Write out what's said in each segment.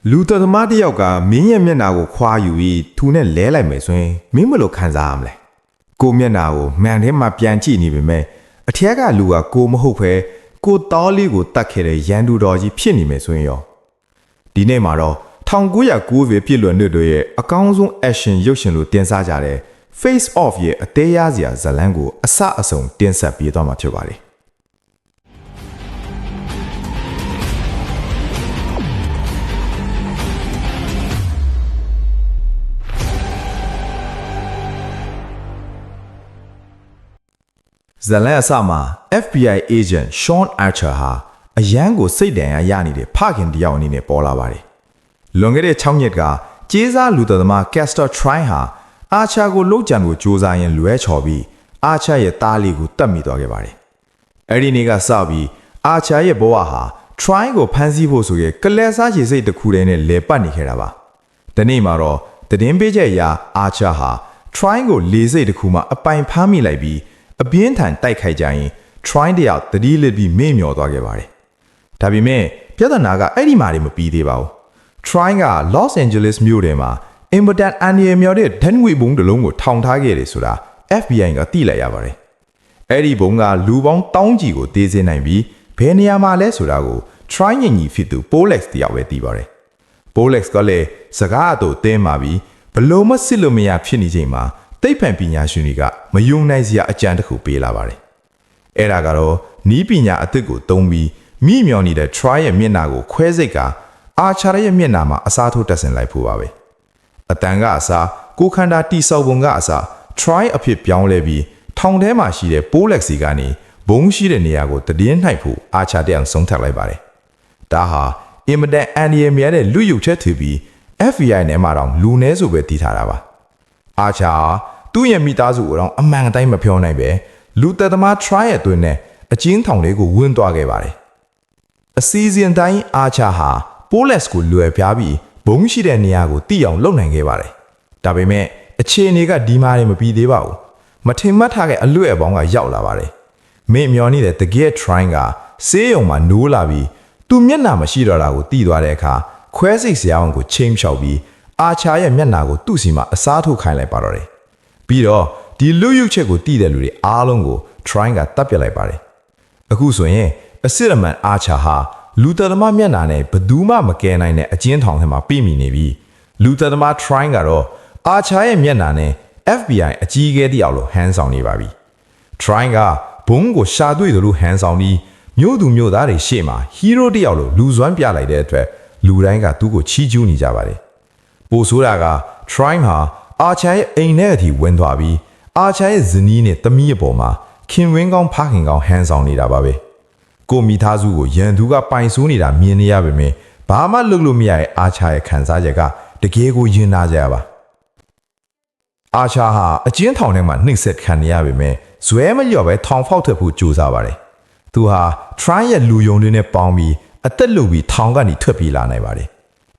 လူတော်သမားတစ်ယောက်ကမင်းရဲ့မျက်နှာကိုခွာယူပြီးသူနဲ့လဲလိုက်မယ်ဆိုရင်မင်းမလို့ခံစားရမလဲကိုမျက်နှာကိုမှန်ထဲမှာပြန်ကြည့်နေပေမဲ့အထက်ကလူကကိုမဟုတ်ပဲကိုတောလေးကိုတတ်ခဲ့တဲ့ရန်သူတော်ကြီးဖြစ်နေမယ်ဆိုရင်ရောဒီနေ့မှာတော့1990ပြည့်လွန်နှစ်တွေရဲ့အကောင်းဆုံး action ရုပ်ရှင်လိုတင်စားကြတဲ့ Face Off ရဲ့အသေးရစရာဇာတ်လမ်းကိုအဆအဆုံးတင်ဆက်ပေးသွားမှာဖြစ်ပါတယ်ဇလန်အစမှာ FBI agent Sean Archer ဟာအရန်ကိုစိတ်တန်ရနေတဲ့ဖခင်တယောက်အနေနဲ့ပေါ်လာပါတယ်။လွန်ခဲ့တဲ့6နှစ်ကကျေးစားလူတော်သမား Castor Troy ဟာ Archer ကိုလှုပ်ကြံကိုစူးစမ်းရင်လွဲချော်ပြီး Archer ရဲ့တားလေးကိုတတ်မိသွားခဲ့ပါတယ်။အဲဒီနေ့ကစပြီး Archer ရဲ့ဘဝဟာ Troy ကိုဖမ်းဆီးဖို့ဆိုရဲကလဲစားခြေစိတ်တစ်ခုတည်းနဲ့လဲပတ်နေခဲ့တာပါ။ဒီနေ့မှာတော့သတင်းပေးချက်အရ Archer ဟာ Troy ကိုလေစိတ်တစ်ခုမှအပိုင်ဖမ်းမိလိုက်ပြီးအပြင်းထန်တိုက်ခိုက်ကြရင် Troy တယောက်တတိလစ်ပြီးမေ့မျောသွားခဲ့ပါတယ်။ဒါပေမဲ့ပြဿနာကအဲ့ဒီမှာတွေမပြီးသေးပါဘူး။ Troy က Los Angeles မြို့ထဲမှာအင်မတန်အန်ဒီယယ်မြော်တဲ့ဓာတ်ငွေဘုံတစ်လုံးကိုထောင်ထားခဲ့တယ်ဆိုတာ FBI ကသိလိုက်ရပါတယ်။အဲ့ဒီဘုံကလူပေါင်းတောင်းကြီးကိုတေးစေနိုင်ပြီးဘယ်နေရာမှာလဲဆိုတာကို Troy ညင်ကြီးဖြစ်သူ Polex တယောက်ပဲသိပါတယ်။ Polex ကလည်းစကားအတူတင်းမာပြီးဘလို့မစစ်လို့မရဖြစ်နေချိန်မှာသိပ္ပံပညာရှင်တွေကမယုံနိုင်စရာအကြံတစ်ခုပေးလာပါတယ်။အဲ့ဒါကတော့နီးပညာအသစ်ကိုသုံးပြီးမိမြော်နေတဲ့ Troy ရဲ့မျက်နှာကိုခွဲစိတ်က Archer ရဲ့မျက်နှာမှာအစားထိုးတက်ဆင်လိုက်ဖို့ပါပဲ။အတန်ကအစားကိုခန္ဓာတိဆောက်ပုံကအစား Troy အဖြစ်ပြောင်းလဲပြီးထောင်ထဲမှာရှိတဲ့ Polex စီကနေဘုံရှိတဲ့နေရာကိုတည်င်းနှိုက်ဖို့ Archer တယောက်ဆုံးထပ်လိုက်ပါတယ်။ဒါဟာအင်မတန်အန်ဒီယယ်များတဲ့လူရုပ်ချက်ထူပြီး FBI နဲ့မှတော့လူနဲဆိုပဲတည်ထားတာပါ။ Archer သူ့ရဲ့မိသားစုကိုတော့အမှန်အတိုင်းမပြောနိုင်ပဲလူသက်သမား Troy ရဲ့အတွင်းနဲ့အကျဉ်းထောင်လေးကိုဝင်သွားခဲ့ပါတယ်။အစီအစဉ်တိုင်း Archer ဟာ Polex ကိုလွယ်ပြားပြီးဘုံရှိတဲ့နေရာကိုတိအောင်လုပ်နိုင်ခဲ့ပါတယ်။ဒါပေမဲ့အခြေအနေကဒီမှာမပြီးသေးပါဘူး။မထင်မှတ်ထားတဲ့အလွဲ့အပေါင်းကရောက်လာပါတယ်။မေ့မျောနေတဲ့တကယ် Troy ကဆေးရုံမှာနိုးလာပြီးသူမျက်နှာမရှိတော့တာကိုသိသွားတဲ့အခါခွဲစိတ်စရာအောင်ကိုချိန်ချောက်ပြီး Archer ရဲ့မျက်နှာကိုသူ့စီမှာအစားထိုးခိုင်းလိုက်ပါတော့တယ်။ပြီးတော့ဒီလူရုပ်ချက်ကိုတည်တဲ့လူတွေအားလုံးကို Troy ကတပ်ပစ်လိုက်ပါတယ်။အခုဆိုရင်အစစ်အမှန် Archer ဟာလူသက်သမားမျက်နှာနဲ့ဘယ်သူမှမကယ်နိုင်တဲ့အကျဉ်းထောင်ထဲမှာပြည်မိနေပြီးလူသက်သမား Troy ကတော့ Archer ရဲ့မျက်နှာနဲ့ FBI အကြီးအကဲတယောက်လိုဟန်ဆောင်နေပါပြီ။ Troy ကဘုံကိုရှာတွေ့တယ်လို့ဟန်ဆောင်ပြီးမြို့သူမြို့သားတွေရှေ့မှာဟီးရိုးတယောက်လိုလူစွမ်းပြလိုက်တဲ့အတွက်လူတိုင်းကသူ့ကိုချီးကျူးနေကြပါတယ်။ပိုဆိုးတာက Troy ဟာArcher ရဲ့အိမ်ထဲအထိဝင်သွားပြီးArcher ရဲ့ဇနီးနဲ့သမီးအပေါ်မှာခင်ဝင်းကောင်းဖခင်ကောင်းဟန်ဆောင်နေတာပါပဲကိုမိသားစုကိုရန်သူကပိုင်ဆိုးနေတာမြင်နေရပေမဲ့ဘာမှလုပ်လို့မရတဲ့Archer ရဲ့ခံစားချက်ကတကယ်ကိုရင်နာကြရပါArcher ဟာအကျဉ်းထောင်ထဲမှာနှိပ်စက်ခံနေရပေမဲ့ဇွဲမလျော့ပဲထောင်ဖောက်ထွက်ဖို့ကြိုးစားပါတယ်သူဟာ Troy ရဲ့လူယုံတွေနဲ့ပေါင်းပြီးအသက်လုပြီးထောင်ကနေထွက်ပြေးလာနိုင်ပါတယ်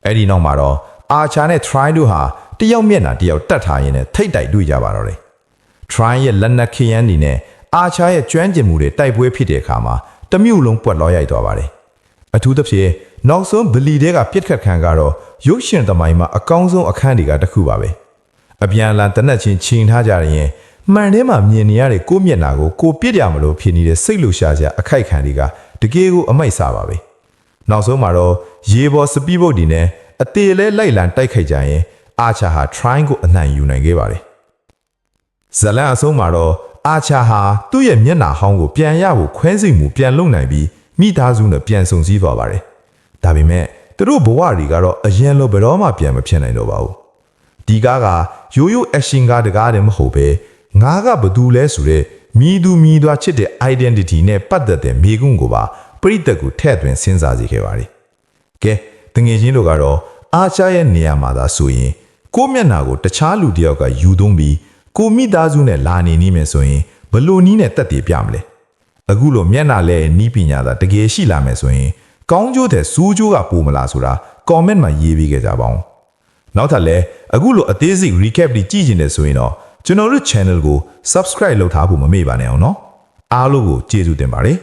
အဲ့ဒီနောက်မှာတော့Archer နဲ့ Troy တို့ဟာတယောက်မျက်နှာတယောက်တတ်ထားရင်းနဲ့ထိတ်တိုက်တွေ့ကြပါတော့တယ်။ Troy ရဲ့လက်နက်ခရမ်းနေနဲ့ Archer ရဲ့ကျွမ်းကျင်မှုတွေတိုက်ပွဲဖြစ်တဲ့အခါမှာတမျိုးလုံးပွက်လောရိုက်သွားပါတယ်။အထူးသဖြင့်နောက်ဆုံးဗလီတွေကပြစ်ခတ်ခံကတော့ရုပ်ရှင်သမိုင်းမှာအကောင်းဆုံးအခန်းတွေကတစ်ခုပါပဲ။အပြန်အလှန်တနက်ချင်းချိန်ထားကြရင်မှန်ထဲမှာမြင်နေရတဲ့ကိုမျက်နှာကိုကိုပြစ်ရမလို့ဖြစ်နေတဲ့စိတ်လှုပ်ရှားစရာအခိုက်ခံတွေကတကယ်ကိုအမိတ်စားပါပဲ။နောက်ဆုံးမှာတော့ရေပေါ်စပီးဘုတ်ဒီနဲ့အသေးလဲလိုက်လံတိုက်ခိုက်ကြရင်Archer ဟာ Troy ကိုအနိုင်ယူနိုင်ခဲ့ပါတယ်။ဇလန်အဆုံးမှာတော့Archer ဟာသူ့ရဲ့မျက်နှာဟောင်းကိုပြန်ရဖို့ခွဲစိတ်မှုပြန်လုပ်နိုင်ပြီးမိသားစုနဲ့ပြန်ဆုံစည်းသွားပါတယ်။ဒါပေမဲ့သူတို့ဘဝတွေကတော့အရင်လိုဘယ်တော့မှပြန်မဖြစ်နိုင်တော့ပါဘူး။ဒီကားကရိုးရိုး action ကားတကားတည်းမဟုတ်ပဲငါကဘသူလဲဆိုတဲ့မြည်သူမြည်သွားချစ်တဲ့ identity နဲ့ပတ်သက်တဲ့မိကွန်းကိုပါပရိသတ်ကိုထည့်သွင်းစဉ်းစားစေခဲ့ပါတယ်။ကဲတငယ်ချင်းတို့ကတော့Archer ရဲ့နေရာမှာသာဆိုရင်ကိုမျက်နှာကိုတခြားလူတယောက်ကယူသွင်းပြီးကိုမိသားစုနဲ့လာနေနေမယ်ဆိုရင်ဘလို့နီးနဲ့တက်တည်ပြမလဲအခုလိုမျက်နှာလဲနီးပညာသာတကယ်ရှိလာမယ်ဆိုရင်ကောင်းကျိုးတဲ့စူးကျိုးကပိုမလားဆိုတာ comment မှာရေးပေးခဲ့ကြပါဦးနောက်ထပ်လည်းအခုလိုအသေးစိတ် recap တွေကြည့်ချင်တယ်ဆိုရင်တော့ကျွန်တော်တို့ channel ကို subscribe လုပ်ထားဖို့မမေ့ပါနဲ့အောင်နော်အားလုံးကိုကျေးဇူးတင်ပါတယ်